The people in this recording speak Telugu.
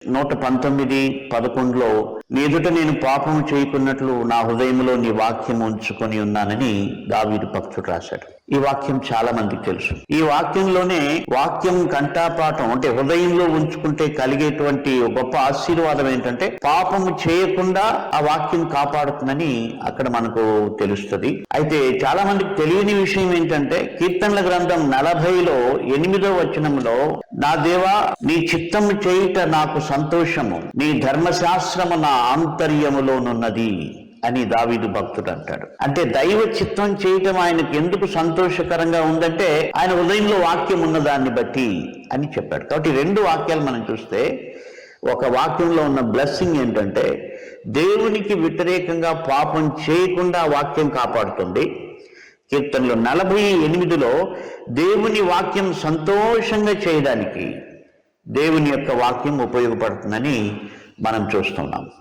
119:11 నీ ఎదుట నేను పాపము చేయకున్నట్లు నా హృదయంలో నీ వాక్యం ఉంచుకొని ఉన్నానని దావీదు భక్తుడు రాశాడు. ఈ వాక్యం చాలా మందికి తెలుసు. ఈ వాక్యంలోనే వాక్యం కంఠపాఠం అంటే హృదయంలో ఉంచుకుంటే కలిగేటువంటి గొప్ప ఆశీర్వాదం ఏంటంటే పాపము చేయకుండా ఆ వాక్యం కాపాడుతుందని అక్కడ మనకు తెలుస్తుంది. అయితే చాలా మందికి తెలియని విషయం ఏంటంటే కీర్తనల గ్రంథం 40:8 వచనంలో నా దేవా నీ చిత్తము చేయుట నాకు సంతోషము, నీ ధర్మశాస్త్రము నా ఆంతర్యములోనున్నది అని దావీదు భక్తుడు అంటాడు. అంటే దైవ చిత్తం చేయటం ఆయనకు ఎందుకు సంతోషకరంగా ఉందంటే ఆయన హృదయంలో వాక్యం ఉన్నదాన్ని బట్టి అని చెప్పాడు. కాబట్టి 2 వాక్యాలు మనం చూస్తే ఒక వాక్యంలో ఉన్న బ్లెస్సింగ్ ఏంటంటే దేవునికి వ్యతిరేకంగా పాపం చేయకుండా వాక్యం కాపాడుతుంది. కీర్తనలు 48లో దేవుని వాక్యం సంతోషంగా చేయడానికి దేవుని యొక్క వాక్యం ఉపయోగపడుతుందని మనం చూస్తున్నాం.